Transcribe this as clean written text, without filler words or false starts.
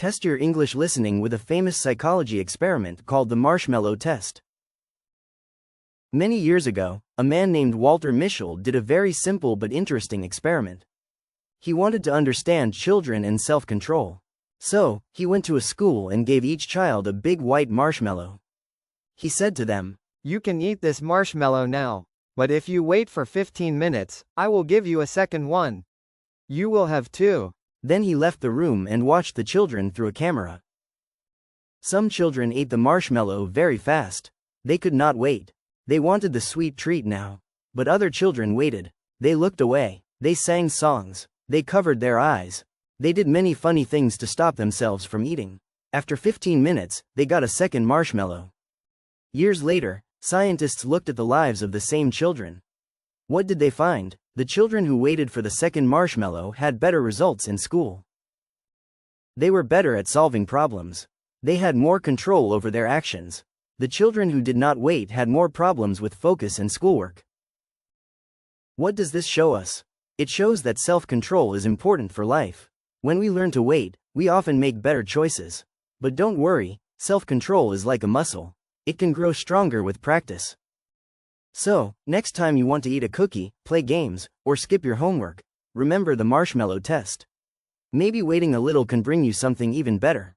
Test your English listening with a famous psychology experiment called the Marshmallow Test. Many years ago, a man named Walter Mischel did a very simple but interesting experiment. He wanted to understand children and self-control. So, he went to a school and gave each child a big white marshmallow. He said to them, "You can eat this marshmallow now. But if you wait for 15 minutes, I will give you a second one. You will have two." Then he left the room and watched the children through a camera. Some children ate the marshmallow very fast. They could not wait. They wanted the sweet treat now. But other children waited. They looked away. They sang songs. They covered their eyes. They did many funny things to stop themselves from eating. After 15 minutes, they got a second marshmallow. Years later, scientists looked at the lives of the same children. What did they find? The children who waited for the second marshmallow had better results in school. They were better at solving problems. They had more control over their actions. The children who did not wait had more problems with focus and schoolwork. What does this show us? It shows that self-control is important for life. When we learn to wait, we often make better choices. But don't worry, self-control is like a muscle. It can grow stronger with practice. So, next time you want to eat a cookie, play games, or skip your homework, remember the marshmallow test. Maybe waiting a little can bring you something even better.